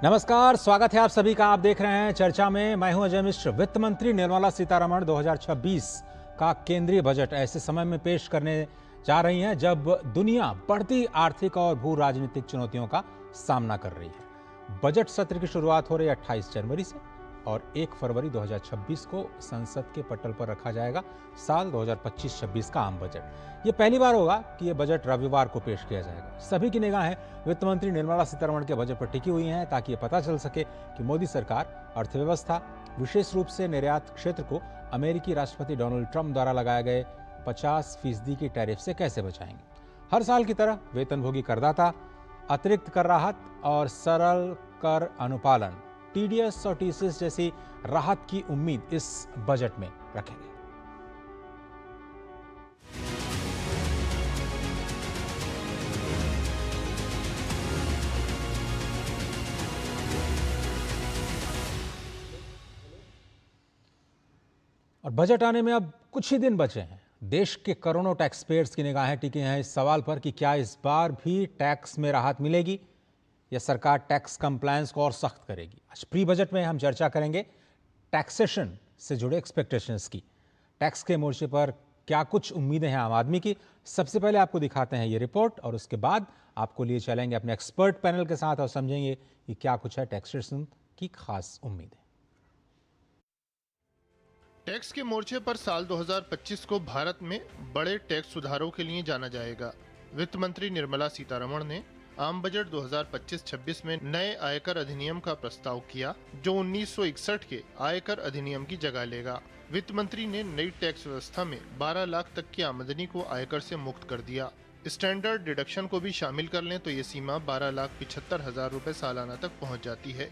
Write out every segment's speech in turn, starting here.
नमस्कार, स्वागत है आप सभी का। आप देख रहे हैं चर्चा में। मैं हूं अजय मिश्र। वित्त मंत्री निर्मला सीतारमण 2026 का केंद्रीय बजट ऐसे समय में पेश करने जा रही हैं जब दुनिया बढ़ती आर्थिक और भू राजनीतिक चुनौतियों का सामना कर रही है। बजट सत्र की शुरुआत हो रही है 28 जनवरी से और 1 फरवरी 2026 को संसद के पटल पर रखा जाएगा साल 2025-26 का आम बजट। ये पहली बार होगा कि ये बजट रविवार को पेश किया जाएगा। सभी की निगाहें वित्त मंत्री निर्मला सीतारमण के बजट पर टिकी हुई हैं ताकि ये पता चल सके कि मोदी सरकार अर्थव्यवस्था, विशेष रूप से निर्यात क्षेत्र को अमेरिकी राष्ट्रपति डोनाल्ड ट्रंप द्वारा लगाए गए 50% की टैरिफ से कैसे बचाएंगे। हर साल की तरह वेतनभोगी करदाता, अतिरिक्त कर राहत और सरल कर अनुपालन, टीडीएस और टीसीएस जैसी राहत की उम्मीद इस बजट में रखेंगे। और बजट आने में अब कुछ ही दिन बचे हैं। देश के करोड़ों टैक्स पेयर्स की निगाहें टिकी हैं इस सवाल पर कि क्या इस बार भी टैक्स में राहत मिलेगी या सरकार टैक्स कंप्लायंस को और सख्त करेगी। आज प्री बजट में हम चर्चा करेंगे टैक्सेशन से जुड़े एक्सपेक्टेशंस की। टैक्स के मोर्चे पर क्या कुछ उम्मीदें हैं आम आदमी की। सबसे पहले आपको दिखाते हैं ये रिपोर्ट और उसके बाद आपको लिए चलेंगे अपने एक्सपर्ट पैनल के साथ और समझेंगे कि क्या कुछ है टैक्सेशन की खास उम्मीदें। टैक्स के मोर्चे पर साल 2025 को भारत में बड़े टैक्स सुधारों के लिए जाना जाएगा। वित्त मंत्री निर्मला सीतारमण ने आम बजट 2025-26 में नए आयकर अधिनियम का प्रस्ताव किया, जो 1961 के आयकर अधिनियम की जगह लेगा। वित्त मंत्री ने नई टैक्स व्यवस्था में 12 लाख तक की आमदनी को आयकर से मुक्त कर दिया। स्टैंडर्ड डिडक्शन को भी शामिल कर लें तो ये सीमा 12,75,000 रुपए सालाना तक पहुंच जाती है।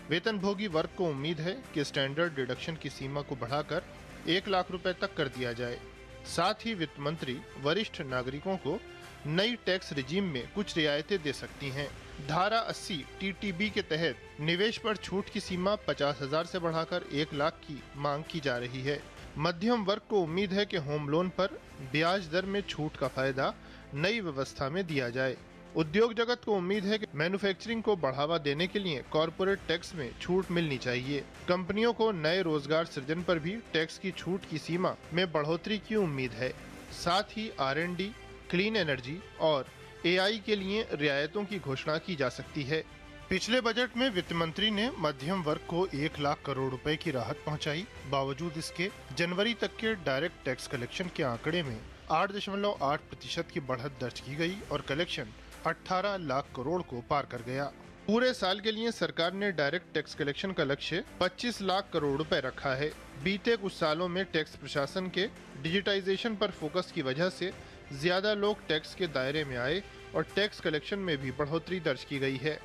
वेतनभोगी वर्ग को उम्मीद है कि स्टैंडर्ड डिडक्शन की सीमा को बढ़ाकर 1 लाख रुपए तक कर दिया जाए। साथ ही वित्त मंत्री वरिष्ठ नागरिकों को नई टैक्स रिजीम में कुछ रियायतें दे सकती हैं। धारा 80 टीटीबी के तहत निवेश पर छूट की सीमा 50,000 से बढ़ाकर 1 लाख की मांग की जा रही है। मध्यम वर्ग को उम्मीद है कि होम लोन पर ब्याज दर में छूट का फायदा नई व्यवस्था में दिया जाए। उद्योग जगत को उम्मीद है कि मैन्युफैक्चरिंग को बढ़ावा देने के लिए कॉरपोरेट टैक्स में छूट मिलनी चाहिए। कंपनियों को नए रोजगार सृजन पर भी टैक्स की छूट की सीमा में बढ़ोतरी की उम्मीद है। साथ ही R&D, क्लीन एनर्जी और AI के लिए रियायतों की घोषणा की जा सकती है। पिछले बजट में वित्त मंत्री ने मध्यम वर्ग को 1 लाख करोड़ रुपए की राहत पहुंचाई। बावजूद इसके जनवरी तक के डायरेक्ट टैक्स कलेक्शन के आंकड़े में 8.8% की बढ़त दर्ज की गई और कलेक्शन 18 लाख करोड़ को पार कर गया। पूरे साल के लिए सरकार ने डायरेक्ट टैक्स कलेक्शन का लक्ष्य 25 लाख करोड़ रुपए रखा है। बीते कुछ सालों में टैक्स प्रशासन के डिजिटाइजेशन पर फोकस की वजह से ज्यादा लोग टैक्स के दायरे में आए और टैक्स कलेक्शन में भी बढ़ोतरी दर्ज की गई है।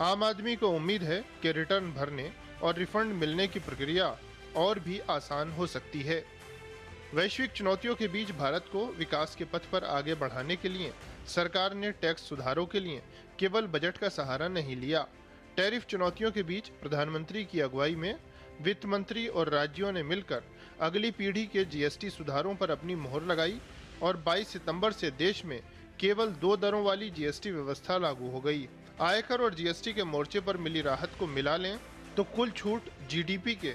आम आदमी को उम्मीद है कि रिटर्न भरने और रिफंड मिलने की प्रक्रिया और भी आसान हो सकती है। वैश्विक चुनौतियों के बीच भारत को विकास के पथ पर आगे बढ़ाने के लिए सरकार ने टैक्स सुधारों के लिए केवल बजट का सहारा नहीं लिया। टैरिफ चुनौतियों के बीच प्रधानमंत्री की अगुवाई में वित्त मंत्री और राज्यों ने मिलकर अगली पीढ़ी के GST सुधारों पर अपनी मोहर लगाई और 22 सितंबर से देश में केवल 2 दरों वाली GST व्यवस्था लागू हो गई। आयकर और GST के मोर्चे पर मिली राहत को मिला लें तो कुल छूट GDP के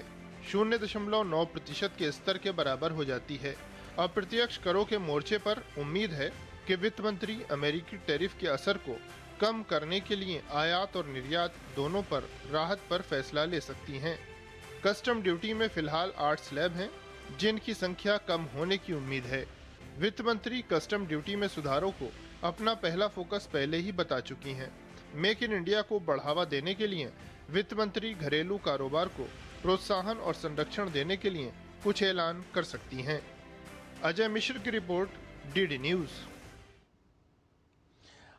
0.9% के स्तर के बराबर हो जाती है। अप्रत्यक्ष करों के मोर्चे पर उम्मीद है कि वित्त मंत्री अमेरिकी टैरिफ के असर को कम करने के लिए आयात और निर्यात दोनों पर राहत पर फैसला ले सकती हैं। कस्टम ड्यूटी में फिलहाल 8 स्लैब हैं, जिनकी संख्या कम होने की उम्मीद है। वित्त मंत्री कस्टम ड्यूटी में सुधारों को अपना पहला फोकस पहले ही बता चुकी हैं। मेक इन इंडिया को बढ़ावा देने के लिए वित्त मंत्री घरेलू कारोबार को प्रोत्साहन और संरक्षण देने के लिए कुछ ऐलान कर सकती हैं। अजय मिश्र की रिपोर्ट, DD न्यूज़।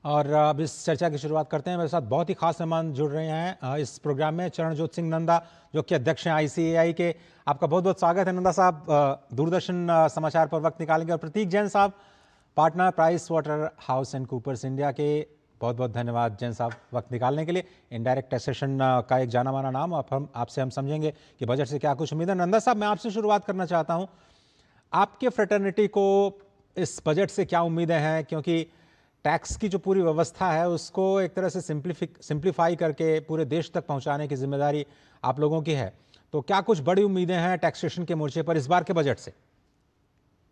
और अब इस चर्चा की शुरुआत करते हैं। मेरे साथ बहुत ही खास मेहमान जुड़ रहे हैं इस प्रोग्राम में। चरणजोत सिंह नंदा, जो कि अध्यक्ष हैं ICAI के। आपका बहुत बहुत स्वागत है नंदा साहब। दूरदर्शन समाचार पर वक्त निकालेंगे। और प्रतीक जैन साहब, partner Price Waterhouse and Coopers India के। बहुत बहुत धन्यवाद जैन साहब वक्त निकालने के लिए। इनडायरेक्ट टैक्सेशन का एक जाना माना नाम। अब आपसे हम समझेंगे कि बजट से क्या कुछ उम्मीद है। नंदा साहब, मैं आपसे शुरुआत करना चाहता हूँ। आपके फ्रेटर्निटी को इस बजट से क्या उम्मीदें हैं, क्योंकि टैक्स की जो पूरी व्यवस्था है उसको एक तरह से सिंप्लीफाई करके पूरे देश तक पहुंचाने की जिम्मेदारी आप लोगों की है। तो क्या कुछ बड़ी उम्मीदें हैं टैक्सेशन के मोर्चे पर इस बार के बजट से?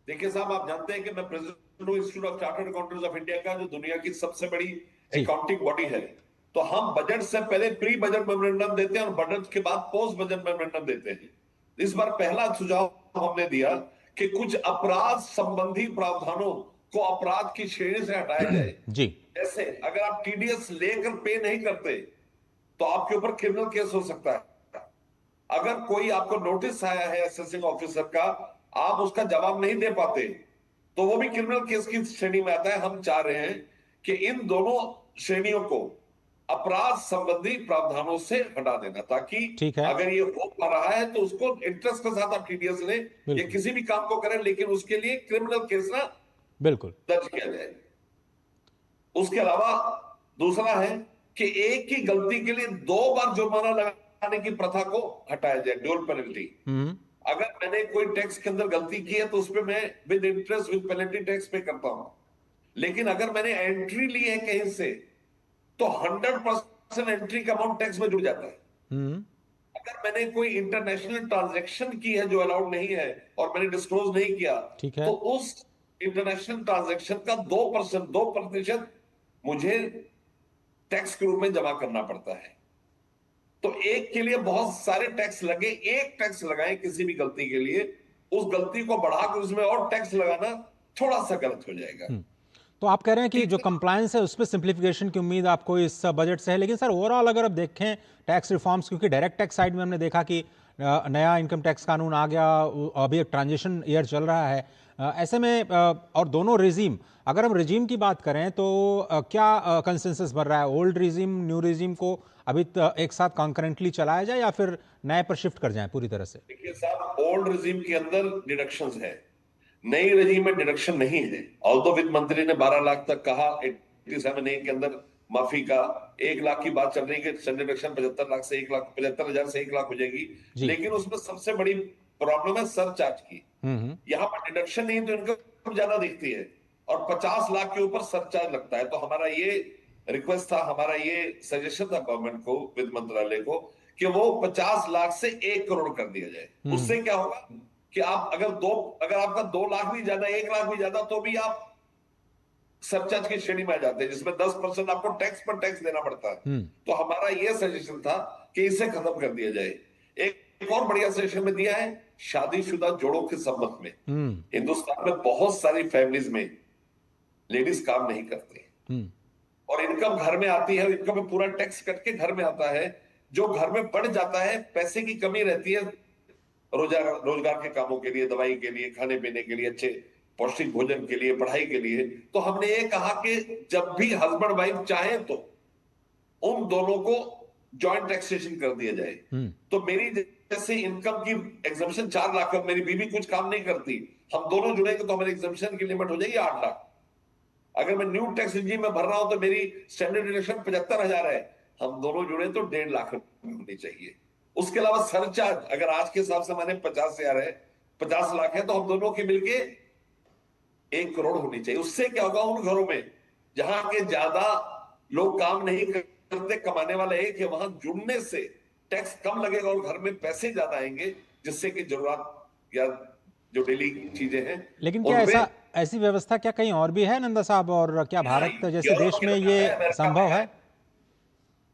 देखिए साहब, आप जानते हैं कि मैं प्रेसिडेंट हूं institute of chartered accountants of India का, जो दुनिया की सबसे बड़ी जी। अकाउंटिंग बॉडी है। तो हम बजट से पहले प्री बजट मेमोरेंडम देते हैं और बजट के बाद पोस्ट बजट मेमोरेंडम देते हैं। इस बार पहला सुझाव हमने दिया कि कुछ अपराध संबंधी प्रावधानों को अपराध की श्रेणी से हटाया जाए। जी। जैसे अगर आप टीडीएस लेकर पे नहीं करते तो आपके ऊपर क्रिमिनल केस हो सकता है। अगर कोई आपको नोटिस आया है असेसिंग ऑफिसर का, आप उसका जवाब नहीं दे पाते तो वो भी क्रिमिनल केस की श्रेणी में आता है। हम चाह रहे हैं कि इन दोनों श्रेणियों को अपराध संबंधी प्रावधानों से हटा देना, ताकि ठीक है। अगर ये हो पा रहा है तो उसको इंटरेस्ट के साथ आप टीडीएस लें या किसी भी काम को करें, लेकिन उसके लिए क्रिमिनल केस ना बिल्कुल दर्ज किया जाए। उसके अलावा दूसरा है कि एक ही गलती के लिए 2 बार जुर्माना लगाने की प्रथा को हटाया जाए, ड्यूल पेनल्टी। अगर मैंने कोई टैक्स के अंदर गलती की है तो उसपे मैं with interest with penalty tax पे करता हूं, लेकिन अगर मैंने एंट्री ली है कहीं से तो 100% एंट्री का अमाउंट टैक्स में जुड़ जाता है। अगर मैंने कोई इंटरनेशनल ट्रांजैक्शन की है जो अलाउड नहीं है और मैंने डिस्क्लोज नहीं किया, ठीक है। तो उस इंटरनेशनल ट्रांजैक्शन का 2% मुझे टैक्स के रूप में जमा करना पड़ता है। तो एक के लिए बहुत सारे टैक्स लगे, एक टैक्स लगाएं किसी भी गलती के लिए, उस गलती को बढ़ाकर उसमें और टैक्स लगाना थोड़ा सा गलत हो जाएगा। तो आप कह रहे हैं कि जो कंप्लायंस है उसमें सिंप्लीफिकेशन की उम्मीद आपको इस बजट से है, लेकिन सर ओवरऑल अगर आप देखें टैक्स रिफॉर्म्स, क्योंकि डायरेक्ट टैक्स साइड में हमने देखा कि नया इनकम टैक्स कानून आ गया, अभी एक ट्रांजिशन ईयर चल रहा है, ऐसे में और दोनों रिजीम, अगर हम रिजीम की बात करें तो क्या कंसेंसस बन रहा है? ओल्ड रिजीम न्यू रिजीम को अभी एक साथ कॉन्करेंटली चलाया जाए या फिर नए पर शिफ्ट कर जाए पूरी तरह से? देखिए साहब, ओल्ड रिजीम के अंदर डिडक्शंस है, नई रिजीम में डिडक्शन नहीं है। ऑल्दो वित्त मंत्री ने 12 लाख तक कहा, 87A के अंदर माफी का 1 लाख की बात चल रही है कि डिडक्शन 75 से 1 लाख, 75,000 से 1 लाख हो जाएगी, लेकिन उसमें सबसे बड़ी प्रॉब्लम है सरचार्ज की। यहाँ पर डिडक्शन नहीं तो इनकम ज्यादा दिखती है और 50 लाख के ऊपर सरचार्ज लगता है। तो हमारा ये रिक्वेस्ट था, हमारा ये सजेशन था गवर्नमेंट को, वित्त मंत्रालय को, कि वो 50 लाख से 1 करोड़ कर दिया जाए। उससे क्या होगा कि आप अगर आपका 2 लाख भी ज्यादा, 1 लाख भी ज्यादा, तो भी आप सरचार्ज की श्रेणी में आ जाते हैं, जिसमें 10% आपको टैक्स पर टैक्स देना पड़ता है। तो हमारा यह सजेशन था कि इसे खत्म कर दिया जाए। एक और बढ़िया सजेशन में दिया है शादीशुदा जोड़ों के संबंध में। हिंदुस्तान में बहुत सारी फैमिलीज में लेडीज काम नहीं करती और इनकम घर में आती है, इनकम में पूरा टैक्स कट के घर में आता है। जो घर में बढ़ जाता है, पैसे की कमी रहती है रोजगार के कामों के लिए, दवाई के लिए, खाने पीने के लिए, अच्छे पौष्टिक भोजन के लिए, पढ़ाई के लिए। तो हमने ये कहा कि जब भी हस्बैंड वाइफ चाहे तो उन दोनों को जॉइंट टैक्सेशन कर दिया जाए। तो मेरी जैसे इनकम की एग्जम्पशन 4 लाख है, मेरी बीवी कुछ काम नहीं करती, हम दोनों जुड़ेंगे तो हमारी एग्जम्पशन की लिमिट हो जाएगी 8 लाख। अगर मैं न्यू टैक्स रिजीम में भर रहा हूं तो मेरी स्टैंडर्ड डिडक्शन 75,000 है, हम दोनों जुड़े तो 1.5 लाख होनी चाहिए। उसके अलावा सरचार्ज अगर आज के हिसाब से मैंने 50,000 है, 50 लाख है, तो हम दोनों की मिलके 1 करोड़ होनी चाहिए। उससे क्या होगा, उन घरों में जहां के ज्यादा लोग काम नहीं करते, कमाने वाला एक है, वहां जुड़ने से टैक्स कम लगेगा और घर में पैसे ज्यादा आएंगे, जिससे कि जरूरत या जो डेली चीजें हैं। लेकिन क्या ऐसी व्यवस्था क्या कहीं और भी है नंदा साहब, और क्या भारत जैसे देश में ये संभव है?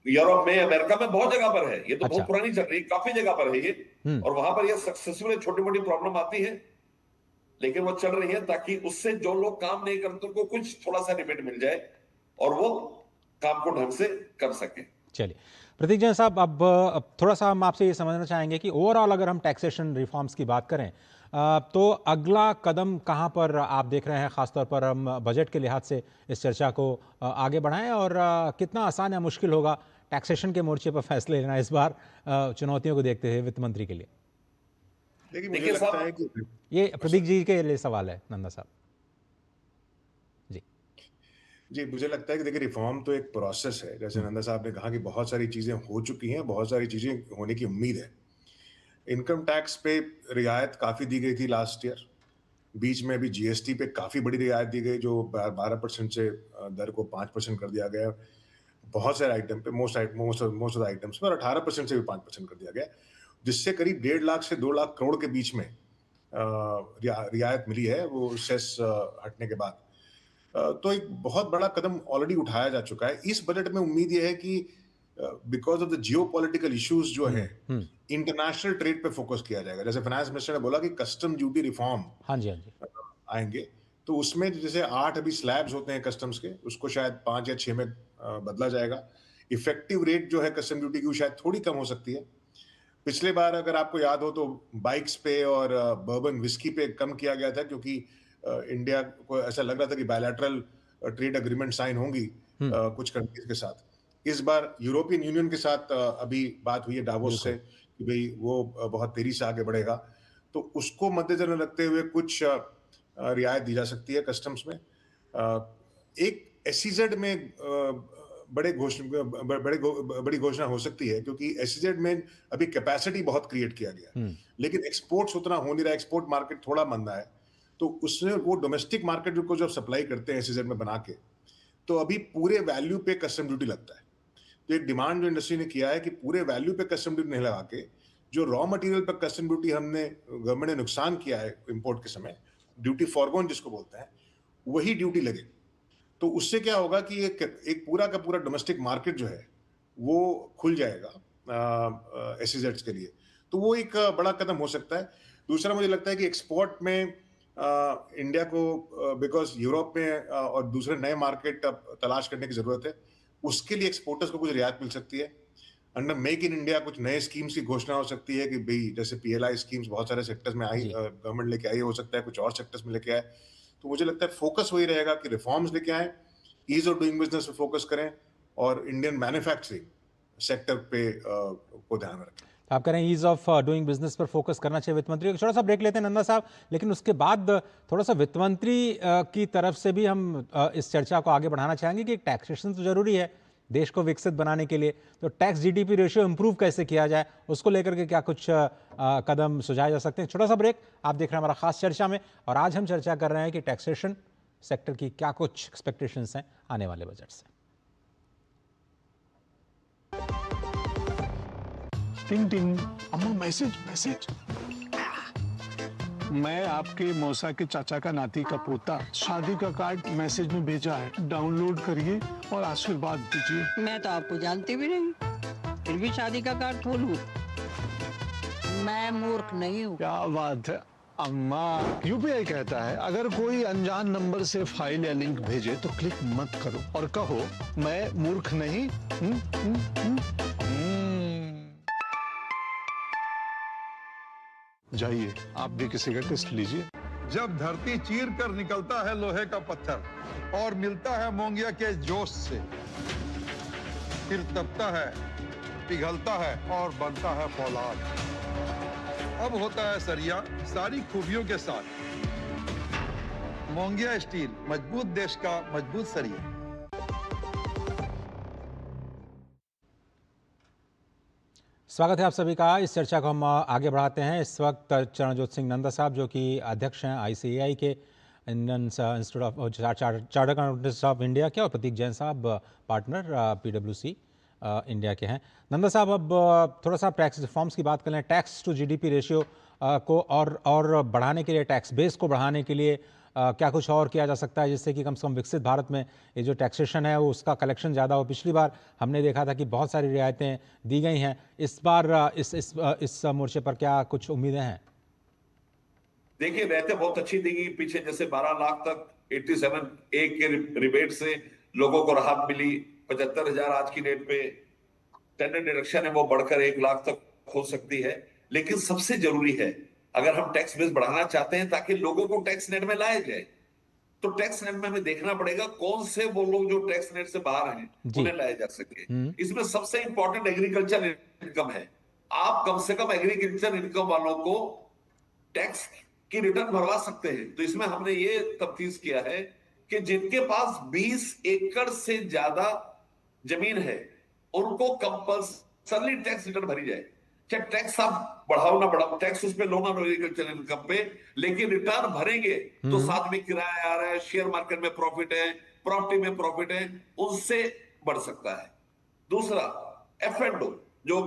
यूरोप में, अमेरिका में बहुत जगह पर है, ये तो अच्छा। बहुत पुरानी चल रही है, काफी जगह पर है ये, और वहां पर ये सक्सेसफुल छोटी मोटी प्रॉब्लम आती है लेकिन वो चल रही है, ताकि उससे जो लोग काम नहीं करते उनको कुछ थोड़ा सा रिबेट मिल जाए और वो काम को ढंग से कर सके। चलिए प्रतीक जैन साहब, अब थोड़ा सा हम आपसे ये समझना चाहेंगे कि ओवरऑल अगर हम टैक्सेशन रिफॉर्म्स की बात करें तो अगला कदम कहां पर आप देख रहे हैं, खासतौर पर हम बजट के लिहाज से इस चर्चा को आगे बढ़ाएं, और कितना आसान या मुश्किल होगा टैक्सेशन के मोर्चे पर फैसले लेना इस बार चुनौतियों को देखते हुए वित्त मंत्री के लिए? देखिए मुझे लगता है कि ये प्रतीक जी के लिए सवाल है नंदा साहब जी। जी, मुझे लगता है कि देखिए रिफॉर्म तो एक प्रोसेस है, जैसे नंदा साहब ने कहा कि बहुत सारी चीजें हो चुकी हैं, बहुत सारी चीजें होने की उम्मीद है। इनकम टैक्स पे रियायत काफी दी गई थी लास्ट ईयर, बीच में अभी जीएसटी पे काफी बड़ी रियायत दी गई, जो 12% से दर को 5% कर दिया गया। बहुत सारे आइटम पे, मोस्ट ऑफ द आइटम्स पर 18% से भी 5% कर दिया गया, जिससे करीब 1.5 लाख से 2 लाख करोड़ के बीच में रियायत मिली है वो सेस हटने के बाद। तो एक बहुत बड़ा कदम ऑलरेडी उठाया जा चुका है। इस बजट में उम्मीद ये है कि because of the geopolitical issues जो है, इंटरनेशनल ट्रेड पे फोकस किया जाएगा। जैसे फाइनेंस मिनिस्टर ने बोला कि कस्टम ड्यूटी रिफॉर्म हाँ जी, हाँ जी, आएंगे, तो उसमें जैसे 8 अभी स्लैब्स होते हैं कस्टम्स के, उसको शायद 5 या 6 में बदला जाएगा। इफेक्टिव रेट जो है कस्टम ड्यूटी की, वो शायद थोड़ी कम हो सकती है। पिछले बार अगर आपको याद हो तो बाइक्स पे और बर्बन विस्की पे कम किया गया था, क्योंकि इंडिया को ऐसा लग रहा था कि बायलैटरल ट्रेड एग्रीमेंट साइन होंगी कुछ कंट्रीज के साथ। इस बार यूरोपियन यूनियन के साथ अभी बात हुई है डावोस से कि भाई वो बहुत तेजी से आगे बढ़ेगा, तो उसको मद्देनजर रखते हुए कुछ रियायत दी जा सकती है कस्टम्स में। एक एसईजेड में बड़ी घोषणा हो सकती है, क्योंकि एसईजेड में अभी कैपेसिटी बहुत क्रिएट किया गया, लेकिन एक्सपोर्ट्स उतना हो नहीं रहा, एक्सपोर्ट मार्केट थोड़ा मंदा है। तो उसमें वो डोमेस्टिक मार्केट को जब सप्लाई करते हैं एसईजेड में बना के, तो अभी पूरे वैल्यू पे कस्टम ड्यूटी लगता है। तो एक डिमांड जो इंडस्ट्री ने किया है कि पूरे वैल्यू पे कस्टम ड्यूटी नहीं लगा के, जो रॉ मटेरियल पर कस्टम ड्यूटी हमने गवर्नमेंट ने नुकसान किया है इंपोर्ट के समय, ड्यूटी फॉरगोन जिसको बोलते हैं, वही ड्यूटी लगे। तो उससे क्या होगा कि एक पूरा का पूरा डोमेस्टिक मार्केट जो है वो खुल जाएगा एसईजेड्स के लिए। तो वो एक बड़ा कदम हो सकता है। दूसरा मुझे लगता है कि एक्सपोर्ट में इंडिया को बिकॉज यूरोप में और दूसरे नए मार्केट तलाश करने की जरूरत है, उसके लिए एक्सपोर्टर्स को कुछ रियायत मिल सकती है। अंडर मेक इन इंडिया कुछ नए स्कीम्स की घोषणा हो सकती है कि भाई जैसे पीएलआई स्कीम्स बहुत सारे सेक्टर्स में आई, गवर्नमेंट लेके आई, हो सकता है कुछ और सेक्टर्स में लेके आए। तो मुझे लगता है फोकस वही रहेगा कि रिफॉर्म्स लेके आए, ईज ऑफ डूइंग बिजनेस पे फोकस करें और इंडियन मैन्युफैक्चरिंग सेक्टर पे को ध्यान में रखें। आप कह रहे हैं ईज ऑफ डूइंग बिजनेस पर फोकस करना चाहिए वित्त मंत्री। छोटा सा ब्रेक लेते हैं नंदा साहब, लेकिन उसके बाद थोड़ा सा वित्त मंत्री की तरफ से भी हम इस चर्चा को आगे बढ़ाना चाहेंगे कि टैक्सेशन तो जरूरी है देश को विकसित बनाने के लिए, तो टैक्स जीडीपी रेशियो इंप्रूव कैसे किया जाए, उसको लेकर के क्या कुछ कदम सुझाए जा सकते हैं। छोटा सा ब्रेक, आप देख रहे हैं हमारा खास चर्चा में, और आज हम चर्चा कर रहे हैं कि टैक्सेशन सेक्टर की क्या कुछ एक्सपेक्टेशंस हैं आने वाले बजट से। टिंग टिंग, अम्मा मैसेज। मैं आपके मौसा के चाचा का नाती का पोता, शादी का कार्ड मैसेज में भेजा है, डाउनलोड करिए और आशीर्वाद दीजिए। मैं तो आपको जानती भी नहीं, फिर भी शादी का कार्ड खोलूं? मैं मूर्ख नहीं हूँ। क्या बात है अम्मा, यूपीआई कहता है अगर कोई अनजान नंबर से फाइल या लिंक भेजे तो क्लिक मत करो और कहो मैं मूर्ख नहीं। जाइए आप भी किसी का टेस्ट लीजिए। जब धरती चीर कर निकलता है लोहे का पत्थर और मिलता है मोंगिया के जोश से, फिर तपता है, पिघलता है और बनता है फौलाद। अब होता है सरिया सारी खूबियों के साथ। मोंगिया स्टील, मजबूत देश का मजबूत सरिया। स्वागत है आप सभी का। इस चर्चा को हम आगे बढ़ाते हैं। इस वक्त चरणजोत सिंह नंदा साहब, जो कि अध्यक्ष हैं आईसीएआई के, Indian institute of chartered accountants of India के, और प्रतीक जैन साहब पार्टनर पीडब्ल्यूसी इंडिया के हैं। नंदा साहब, अब थोड़ा सा टैक्स रिफॉर्म्स की बात कर लें। टैक्स टू जीडीपी रेशियो को और बढ़ाने के लिए, टैक्स बेस को बढ़ाने के लिए क्या कुछ और किया जा सकता है, जिससे कि कम से कम विकसित भारत में ये जो टैक्सेशन है वो उसका कलेक्शन ज़्यादा हो। पिछली बार हमने देखा था कि बहुत सारी रियायतें दी गई हैं। इस बार इस मोर्चे पर क्या कुछ उम्मीदें हैं? देखिए, रियायतें बहुत अच्छी दी गई पीछे, जैसे 12 लाख तक 87A के रिबेट से लोगों को राहत मिली। 75,000 आज की डेट पे टेंडर डिडक्शन है वो बढ़कर 1 लाख तक हो सकती है। लेकिन सबसे जरूरी है, अगर हम टैक्स बेस बढ़ाना चाहते हैं ताकि लोगों को टैक्स नेट में लाया जाए, तो टैक्स नेट में हमें देखना पड़ेगा कौन से वो लोग जो टैक्स नेट से बाहर हैं उन्हें लाया जा सके। इसमें सबसे इंपॉर्टेंट एग्रीकल्चर इनकम है। आप कम से कम एग्रीकल्चर इनकम वालों को टैक्स की रिटर्न भरवा सकते हैं। तो इसमें हमने ये तफ्तीश किया है कि जिनके पास 20 एकड़ से ज्यादा जमीन है उनको कंपल्सरी टैक्स रिटर्न भरी जाए। चाहे टैक्स आप बढ़ाओ ना बढ़ाओ, टैक्स उस पे लो ना लो एग्रीकल्चर इनकम पे, लेकिन रिटर्न भरेंगे तो साथ में किराया आ रहा है, शेयर मार्केट में प्रॉफिट है, प्रॉपर्टी में प्रॉफिट है, उससे बढ़ सकता है। दूसरा, F&O जो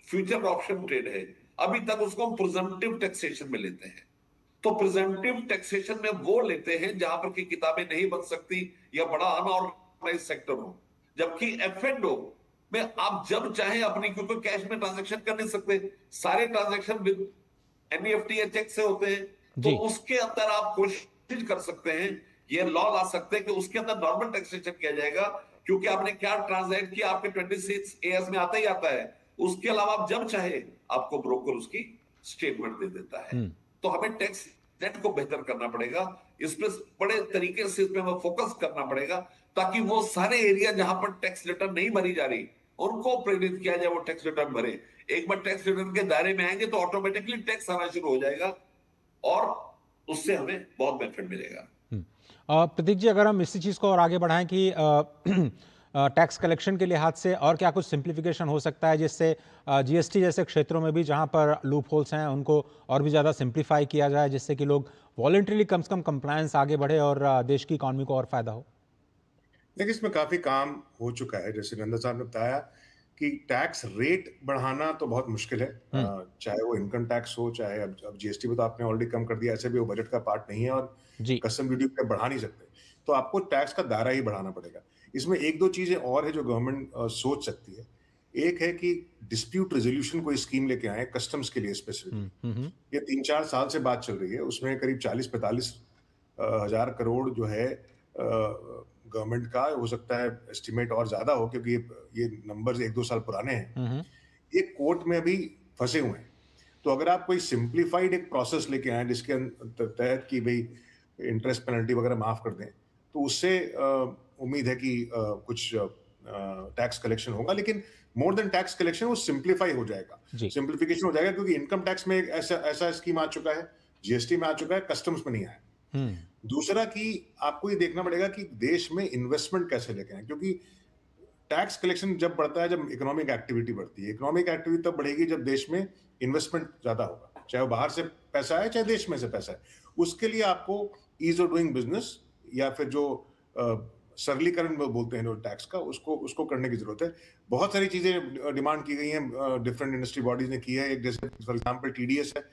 फ्यूचर ऑप्शन ट्रेड है, अभी तक उसको हम प्रिजम्पटिव टैक्सेशन में लेते हैं। तो प्रिजम्पटिव टैक्सेशन में वो लेते हैं जहां पर की किताबें नहीं बन सकती या बड़ा अनऑर्गेनाइज सेक्टर हो, जबकि F&O में आप जब चाहे अपनी, क्योंकि कैश में ट्रांजैक्शन कर नहीं सकते, सारे ट्रांजैक्शन विद NEFT या चेक से होते हैं, तो जी। उसके अंदर आप कोशिश कर सकते हैं, ये लॉ ला सकते हैं कि उसके अंदर नॉर्मल टैक्सेशन किया जाएगा, क्योंकि आपने क्या ट्रांजैक्ट किया आपके 26 AS में आता ही आता है। उसके अलावा आप जब चाहे आपको ब्रोकर उसकी स्टेटमेंट दे देता है। तो हमें टैक्स नेट को बेहतर करना पड़ेगा, इस पे बड़े तरीके से इसमें हमें फोकस करना पड़ेगा, ताकि वो सारे एरिया जहां पर टैक्स रिटर्न नहीं भरी जा रही उनको प्रेरित किया जाए वो टैक्स रिटर्न भरे। एक बार टैक्स रिटर्न के दायरे में आएंगे तो ऑटोमेटिकली टैक्स आना शुरू हो जाएगा और उससे हमें बहुत बेनिफिट मिलेगा। प्रतीक जी, अगर हम इसी चीज़ को और आगे बढ़ाएं कि टैक्स कलेक्शन के लिहाज से और क्या कुछ सिंप्लीफिकेशन हो सकता है जिससे जीएसटी जैसे क्षेत्रों में भी जहां पर लूप होल्स हैं उनको और भी ज़्यादा सिंप्लीफाई किया जाए, जिससे कि लोग वॉलंटरीली कम से कम कंप्लायंस आगे बढ़े और देश की इकॉनमी को और फायदा हो? देखिए, इसमें काफी काम हो चुका है। जैसे नंदा साहब ने बताया कि टैक्स रेट बढ़ाना तो बहुत मुश्किल है, चाहे वो इनकम टैक्स हो, चाहे अब जीएसटी पे तो आपने ऑलरेडी कम कर दिया, ऐसे भी वो बजट का पार्ट नहीं है और जी। कस्टम ड्यूटी पे बढ़ा नहीं सकते, तो आपको टैक्स का दायरा ही बढ़ाना पड़ेगा। इसमें एक दो चीजें और है जो गवर्नमेंट सोच सकती है। एक है कि डिस्प्यूट रेजोल्यूशन कोई स्कीम लेके आए कस्टम्स के लिए स्पेसिफिकली। ये 3-4 साल से बात चल रही है, उसमें करीब 40-45 हजार करोड़ जो है गवर्नमेंट का, हो सकता है एस्टिमेट और ज्यादा हो क्योंकि ये नंबर्स 1-2 साल पुराने हैं, ये कोर्ट में अभी फंसे हुए हैं। तो अगर आप कोई सिंप्लीफाइड एक प्रोसेस लेके आए जिसके तहत कि भाई इंटरेस्ट पेनल्टी वगैरह माफ कर दें, तो उससे उम्मीद है कि कुछ टैक्स कलेक्शन होगा, लेकिन मोर देन टैक्स कलेक्शन वो सिंप्लीफाई हो जाएगा, जी। सिंप्लीफिकेशन हो जाएगा, क्योंकि इनकम टैक्स में एक ऐसा स्कीम आ चुका है, जीएसटी में आ चुका है, कस्टम्स में नहीं आया। दूसरा कि आपको ये देखना पड़ेगा कि देश में इन्वेस्टमेंट कैसे लेके आए, क्योंकि टैक्स कलेक्शन जब बढ़ता है जब इकोनॉमिक एक्टिविटी बढ़ती है। इकोनॉमिक एक्टिविटी तब बढ़ेगी जब देश में इन्वेस्टमेंट ज्यादा होगा, चाहे वो बाहर से पैसा है चाहे देश में से पैसा है। उसके लिए आपको ईज ऑफ डूइंग बिजनेस या फिर जो सरलीकरण बोलते हैं टैक्स का, उसको करने की जरूरत है। बहुत सारी चीजें डिमांड की गई हैं, डिफरेंट इंडस्ट्री बॉडीज ने की है। एक जैसे फॉर एग्जाम्पल TDS है,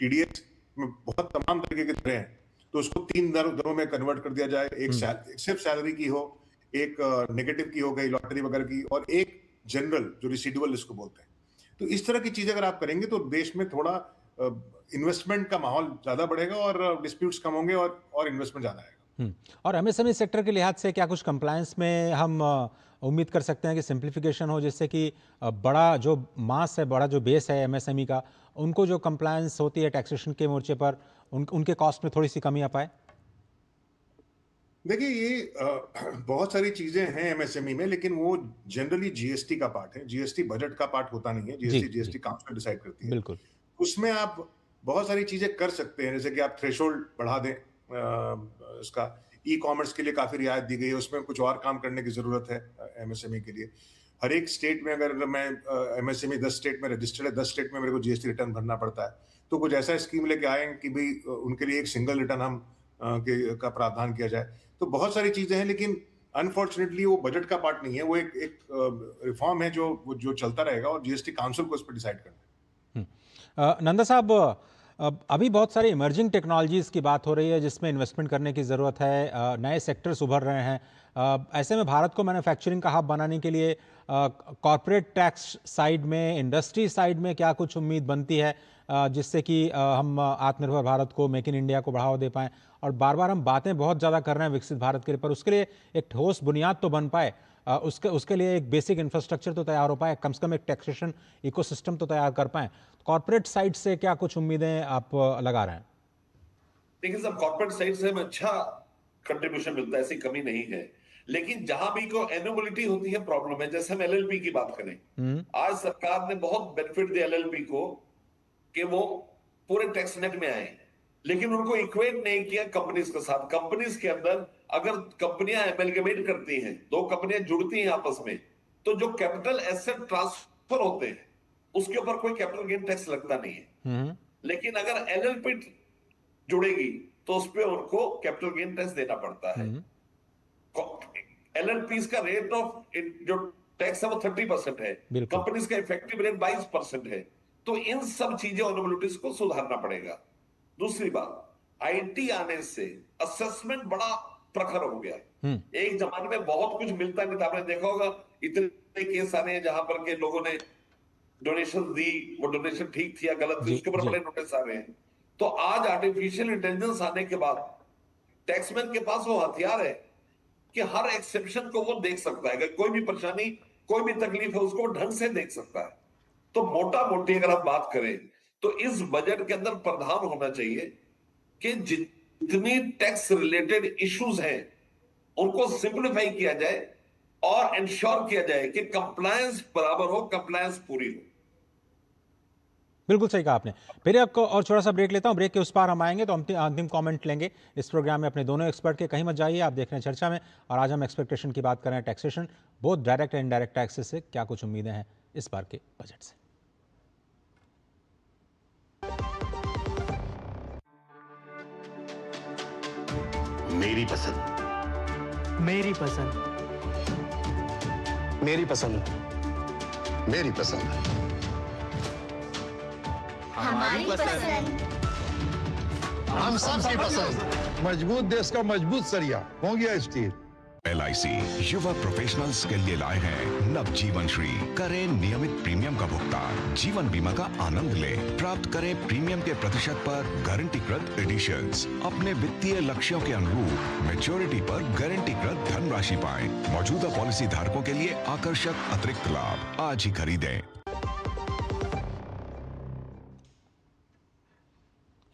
TDS में बहुत तमाम तरीके के दरें हैं, तो उसको 3 दरों में कन्वर्ट कर दिया जाए। एक सिर्फ सैलरी की हो, एक नेगेटिव की हो गई लॉटरी वगैरह की, और एक जनरल जो रिसीडुअल इसको बोलते हैं। तो इस तरह की चीजें अगर आप करेंगे तो देश में थोड़ा इन्वेस्टमेंट का माहौल ज्यादा बढ़ेगा और डिस्प्यूट्स कम होंगे और इन्वेस्टमेंट ज्यादा आएगा। और MSME सेक्टर के लिहाज से क्या कुछ कंप्लायंस में हम उम्मीद कर सकते हैं कि सिंप्लीफिकेशन हो, जिससे कि बड़ा जो मास है, बड़ा जो बेस है MSME का, उनको जो कंप्लायंस होती है टैक्सेशन के मोर्चे पर, उनके कॉस्ट में थोड़ी सी कमी आ पाए? देखिए, ये बहुत सारी चीजें हैं MSME में, लेकिन वो जनरली जीएसटी का पार्ट है। जीएसटी बजट का पार्ट होता नहीं है, जीएसटी काउंसिल डिसाइड करती है। बिल्कुल। उसमें आप बहुत सारी चीजें कर सकते हैं, जैसे कि आप थ्रेशोल्ड बढ़ा दें, इसका ई-कॉमर्स के लिए काफी रियायत दी गई है, उसमें कुछ और काम करने की जरूरत है MSME के लिए। हर एक स्टेट में, अगर मैं MSME 10 स्टेट में रजिस्टर्ड है, 10 स्टेट में मेरे को जीएसटी रिटर्न भरना पड़ता है, तो कुछ ऐसा स्कीम लेके आए कि भाई उनके लिए एक सिंगल रिटर्न हम का प्रावधान किया जाए। तो बहुत सारी चीजें हैं, लेकिन अनफॉर्चुनेटली वो बजट का पार्ट नहीं है, वो एक रिफॉर्म है जो चलता रहेगा और जीएसटी काउंसिल को इस पर डिसाइड करना है। नंदा साहब, अभी बहुत सारी इमर्जिंग टेक्नोलॉजीज़ की बात हो रही है जिसमें इन्वेस्टमेंट करने की ज़रूरत है, नए सेक्टर्स उभर रहे हैं। ऐसे में भारत को मैन्युफैक्चरिंग का हब बनाने के लिए कॉर्पोरेट टैक्स साइड में, इंडस्ट्री साइड में क्या कुछ उम्मीद बनती है, जिससे कि हम आत्मनिर्भर भारत को, मेक इन इंडिया को बढ़ावा दे पाएँ? और बार बार हम बातें बहुत ज़्यादा कर रहे हैं विकसित भारत के लिए, पर उसके लिए एक ठोस बुनियाद तो बन पाए, उसके लिए एक बेसिक इंफ्रास्ट्रक्चर तो तैयार हो पाए, कम से कम एक टैक्सेशन इकोसिस्टम तो तैयार कर पाएँ। कॉर्पोरेट साइड से क्या कुछ उम्मीदें आप लगा रहे हैं? देखिए सब कॉर्पोरेट साइड से हमें अच्छा कंट्रीब्यूशन मिलता है, ऐसी कमी नहीं है, लेकिन जहां भी को एनुअलिटी होती है प्रॉब्लम है। जैसे हम LLP की बात करें, आज सरकार ने बहुत बेनिफिट दिया LLP को कि वो पूरे टैक्स नेट में आए, लेकिन उनको इक्वेट नहीं किया कंपनीज के साथ। कंपनीज के अंदर अगर कंपनियां एमेलगेमेट करती हैं, 2 कंपनियां जुड़ती हैं आपस में, तो जो कैपिटल एसेट ट्रांसफर होते हैं उसके ऊपर कोई कैपिटल गेन टैक्स लगता नहीं है। लेकिन अगर एलएलपी जुड़ेगी तो उस पर उनको कैपिटल गेन टैक्स देना पड़ता है। एलएलपी का रेट ऑफ जो टैक्स है वो 30% है, कंपनीज का इफेक्टिव रेट 22% है। तो इन सब चीजें ऑनरेबिलिटीज को सुधारना पड़ेगा। दूसरी बात, आईटी आने से असेसमेंट बड़ा प्रखर हो गया। एक जमाने में बहुत कुछ मिलता नहीं था, आपने देखा होगा इतने केस आ रहे हैं जहां पर के लोगों ने डोनेशन दी, वो डोनेशन ठीक थी या गलत थी, उसके ऊपर बड़े नोटिस आ रहे हैं। तो आज आर्टिफिशियल इंटेलिजेंस आने के बाद टैक्समैन के पास वो हथियार है कि हर एक्सेप्शन को वो देख सकता है, अगर कोई भी परेशानी, कोई भी तकलीफ है उसको ढंग से देख सकता है। तो मोटा मोटी अगर आप बात करें तो इस बजट के अंदर प्रावधान होना चाहिए कि जितनी टैक्स रिलेटेड इश्यूज हैं उनको सिंप्लीफाई किया जाए और इंश्योर किया जाए कि कंप्लायंस बराबर हो, कंप्लायंस पूरी हो। बिल्कुल सही कहा आपने। फिर आपको और छोटा सा ब्रेक लेता हूं, ब्रेक के उस पार हम आएंगे तो हम अंतिम कमेंट लेंगे इस प्रोग्राम में अपने दोनों एक्सपर्ट के। कहीं मत जाइए, आप देख रहे हैं चर्चा में, और आज हम एक्सपेक्टेशन की बात कर रहे हैं taxation, both direct and indirect taxes से क्या कुछ उम्मीदें हैं इस बार के बजट से। मेरी पसंद, मेरी पसंद, मेरी पसंद, मेरी पसंद, हमारी पसंद, हम सबकी पसंद। मजबूत देश का मजबूत सरिया मोंगिया स्टील। LIC युवा प्रोफेशनल्स के लिए लाए हैं नवजीवन श्री। करें नियमित प्रीमियम का भुगतान, जीवन बीमा का आनंद लें, प्राप्त करें प्रीमियम के प्रतिशत पर गारंटीकृत एडिशंस, अपने वित्तीय लक्ष्यों के अनुरूप मैच्योरिटी पर गारंटीकृत धनराशि पाएं। मौजूदा पॉलिसी धारकों के लिए आकर्षक अतिरिक्त लाभ आज ही खरीदें।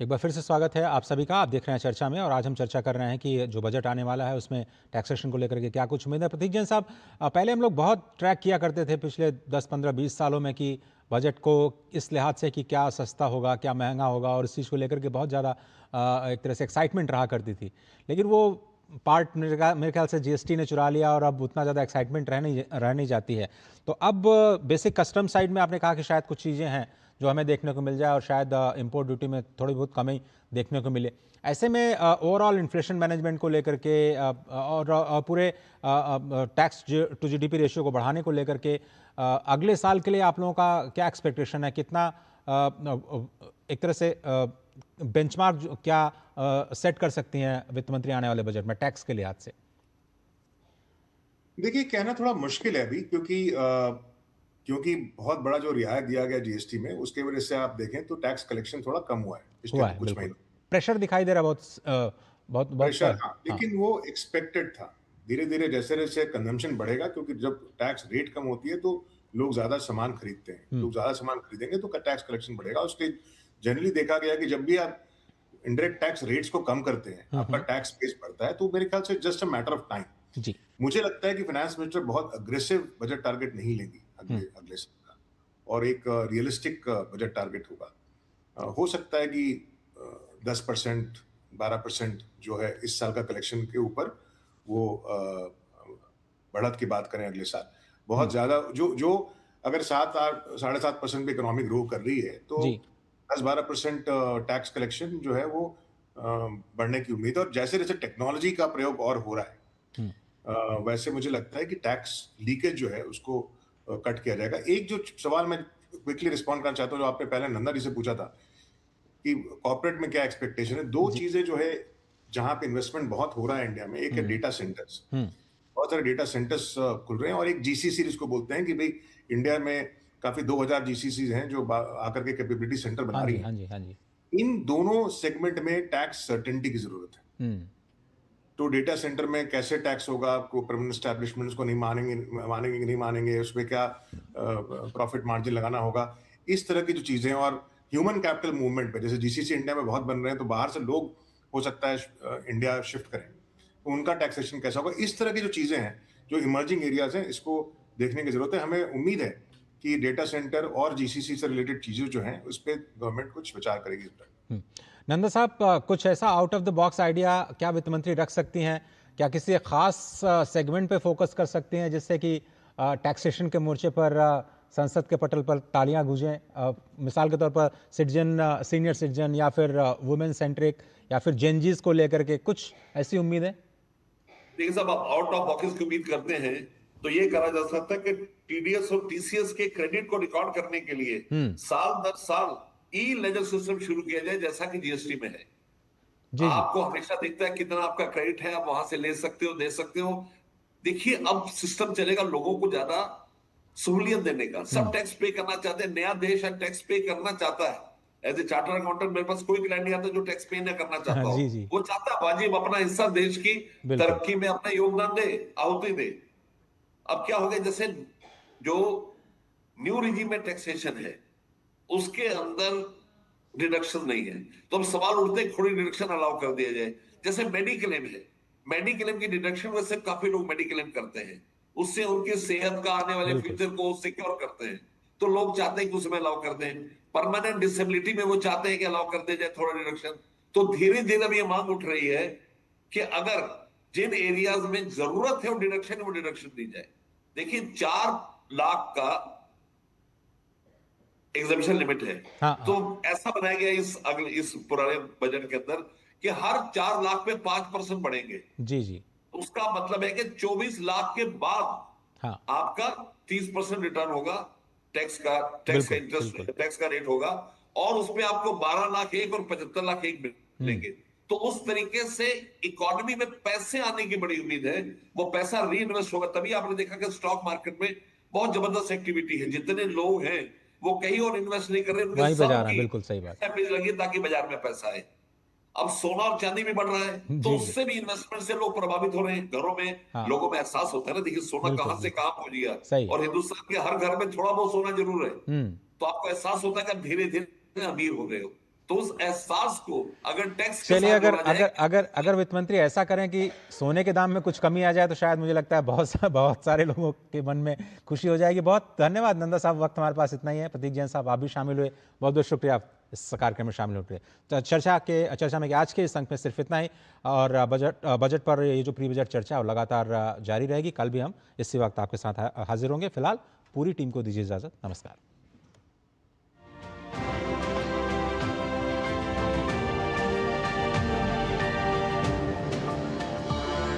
एक बार फिर से स्वागत है आप सभी का। आप देख रहे हैं चर्चा में, और आज हम चर्चा कर रहे हैं कि जो बजट आने वाला है उसमें टैक्सेशन को लेकर के क्या कुछ उम्मीद है। प्रतीक जैन साहब, पहले हम लोग बहुत ट्रैक किया करते थे पिछले 10, 15, 20 सालों में कि बजट को इस लिहाज से कि क्या सस्ता होगा, क्या महंगा होगा, और इस चीज़ को लेकर के बहुत ज़्यादा एक तरह से एक्साइटमेंट रहा करती थी। लेकिन वो पार्ट मेरे ख्याल से जीएसटी ने चुरा लिया और अब उतना ज़्यादा एक्साइटमेंट रह नहीं जाती है। तो अब बेसिक कस्टम साइड में आपने कहा कि शायद कुछ चीज़ें हैं जो हमें देखने को मिल जाए, और शायद इंपोर्ट ड्यूटी में थोड़ी बहुत कमी देखने को मिले। ऐसे में ओवरऑल इन्फ्लेशन मैनेजमेंट को लेकर के और पूरे टैक्स टू जीडीपी रेशियो को बढ़ाने को लेकर के अगले साल के लिए आप लोगों का क्या एक्सपेक्टेशन है? कितना एक तरह से बेंचमार्क क्या सेट कर सकती हैं वित्त मंत्री आने वाले बजट में टैक्स के लिहाज से? देखिए, कहना थोड़ा मुश्किल है अभी, क्योंकि बहुत बड़ा जो रियायत दिया गया जीएसटी में, उसके वजह से आप देखें तो टैक्स कलेक्शन थोड़ा कम हुआ है पिछले कुछ महीनों। प्रेशर दिखाई दे रहा है, बहुत प्रेशर, हाँ, लेकिन वो एक्सपेक्टेड था। धीरे धीरे जैसे जैसे कंजम्पशन बढ़ेगा, क्योंकि जब टैक्स रेट कम होती है तो लोग ज्यादा सामान खरीदते हैं, लोग ज्यादा सामान खरीदेंगे तो टैक्स कलेक्शन बढ़ेगा। उसके जनरली देखा गया कि जब भी आप इनडायरेक्ट टैक्स रेट्स को कम करते हैं, आपका टैक्स बेस बढ़ता है। तो मेरे ख्याल से just a matter of time. जी, मुझे लगता है कि फाइनेंस मिनिस्टर बहुत अग्रेसिव बजट टारगेट नहीं लेंगी अगले साल का, और एक रियलिस्टिक बजट टारगेट होगा। हो सकता है कि 10%, 12% जो है इस साल का कलेक्शन के ऊपर वो बढ़त की बात करें अगले साल। बहुत ज्यादा जो अगर 7-8-7.5% पे इकोनॉमी ग्रो कर रही है तो 10-12% टैक्स कलेक्शन जो है वो बढ़ने की उम्मीद है। और जैसे जैसे टेक्नोलॉजी का प्रयोग और हो रहा है वैसे मुझे लगता है कि टैक्स लीकेज जो है उसको कट किया जाएगा। एक जो सवाल मैं क्विकली रिस्पॉन्ड करना चाहता हूँ, जो आपने पहले नंदा जी से पूछा था कि कॉर्पोरेट में क्या एक्सपेक्टेशन है। दो चीजें जो है जहां पे इन्वेस्टमेंट बहुत हो रहा है इंडिया में, एक है डेटा सेंटर्स, बहुत सारे डेटा सेंटर्स खुल रहे हैं, और एक जीसीसी जिसको बोलते हैं कि भाई इंडिया में काफी 2000 जीसीसी हैं जो आकर के कैपेबिलिटी सेंटर बना रही है। इन दोनों सेगमेंट में टैक्स सर्टेनिटी की जरूरत है। तो डेटा सेंटर में कैसे टैक्स होगा, आपको परमानेंट एस्टैब्लिशमेंट्स को नहीं मानेंगे कि नहीं मानेंगे, उसमें क्या प्रॉफिट मार्जिन लगाना होगा, इस तरह की जो चीजें। और ह्यूमन कैपिटल मूवमेंट पे, जैसे जीसीसी इंडिया में बहुत बन रहे हैं तो बाहर से लोग हो सकता है इंडिया शिफ्ट करें, तो उनका टैक्सेशन कैसा होगा, इस तरह की जो चीजें हैं जो इमर्जिंग एरियाज हैं, इसको देखने की जरूरत है। हमें उम्मीद है कि डेटा सेंटर और जीसीसी से रिलेटेड चीजें जो हैं उस पर गवर्नमेंट कुछ विचार करेगी। नंदा साहब, कुछ ऐसा out of the box idea क्या वित्त मंत्री रख सकती हैं? क्या किसी खास सेगमेंट पे फोकस कर सकती हैं जिससे कि टैक्सेशन के मोर्चे पर संसद के पटल पर तालियां गूंजें, मिसाल के तौर पर सिटीजन, सीनियर सिटीजन या फिर वुमेन सेंट्रिक या फिर जेनजीज को लेकर के कुछ ऐसी उम्मीदें? देखिए साहब, आप आउट ऑफ ऑफिस की उम्मीद करते हैं तो ये कहा जा सकता है कि टीडीएस और टीसीएस के क्रेडिट को रिकॉर्ड करने के लिए साल दर साल ई लेजर सिस्टम शुरू किया जाए, जैसा कि जीएसटी में है। जी, आपको हमेशा दिखता है कितना आपका क्रेडिट है, आप वहां से ले सकते हो, दे सकते हो। देखिए अब सिस्टम चलेगा लोगों को ज्यादा सहूलियत देने का। सब टैक्स पे करना चाहते हैं, नया देश है टैक्स पे करना चाहता है। एज ए चार्टर्ड अकाउंटेंट मेरे पास कोई क्लाइंट नहीं आता जो टैक्स पे न करना चाहता हो। जी। वो चाहता है वाजिब अपना हिस्सा देश की तरक्की में अपना योगदान दे, आहुति दे। अब क्या हो गया, जैसे जो न्यू रिजीम में टैक्सेशन है उसके अंदर डिडक्शन नहीं है, तो अब सवाल उठते हैं थोड़ी डिडक्शन अलाउ कर दिया जाए। जैसे मेडिक्लेम है, मेडिक्लेम की डिडक्शन वैसे काफी लोग मेडिक्लेम करते हैं, उससे उनकी सेहत का आने वाले फ्यूचर को सिक्योर करते हैं, तो लोग चाहते हैं कि उसमें अलाउ कर दें। परमानेंट डिसेबिलिटी में वो चाहते हैं कि अलाउ कर दिया जाए थोड़ा डिडक्शन। तो धीरे धीरे अब ये मांग उठ रही है कि अगर जिन एरियाज में जरूरत है वो डिडक्शन दी जाए। देखिए 4 लाख का एग्जामिशन लिमिट है। तो ऐसा बनाया गया इस पुराने बजट के अंदर कि हर 4 लाख पे 5% बढ़ेंगे। जी। उसका मतलब है कि 24 लाख के बाद आपका 30% रिटर्न होगा, टैक्स का इंटरेस्ट, टैक्स का रेट होगा, और उसमें आपको 12 लाख एक और 75 लाख एक मिलेंगे। तो उस तरीके से इकोनॉमी में पैसे आने की बड़ी उम्मीद है, वो पैसा री इन्वेस्ट होगा। तभी आपने देखा कि स्टॉक मार्केट में बहुत जबरदस्त एक्टिविटी है, जितने लोग हैं वो कहीं और इन्वेस्ट नहीं कर रहे, वहीं बाजार है। बिल्कुल सही बात लगी ताकि बाजार में पैसा आए। अब सोना और चांदी भी बढ़ रहा है, तो उससे भी इन्वेस्टमेंट से लोग प्रभावित हो रहे हैं। घरों में लोगों में एहसास होता है ना, देखिए सोना कहां से कहां पहुंच गया, और हिंदुस्तान के हर घर में थोड़ा बहुत सोना जरूर है, तो आपको एहसास होता है कि धीरे धीरे अमीर हो रहे हो। तो उस एहसास को अगर टैक्स, चलिए, अगर वित्त मंत्री ऐसा करें कि सोने के दाम में कुछ कमी आ जाए तो शायद मुझे लगता है बहुत सारे लोगों के मन में खुशी हो जाएगी। बहुत धन्यवाद नंदा साहब, वक्त हमारे पास इतना ही है। प्रतीक जैन साहब, आप भी शामिल हुए, बहुत बहुत शुक्रिया आप इस कार्यक्रम में शामिल होते। तो चर्चा में आज के इस अंक में सिर्फ इतना ही, और बजट पर ये जो प्री बजट चर्चा है लगातार जारी रहेगी। कल भी हम इसी वक्त आपके साथ हाजिर होंगे। फिलहाल पूरी टीम को दीजिए इजाजत। नमस्कार।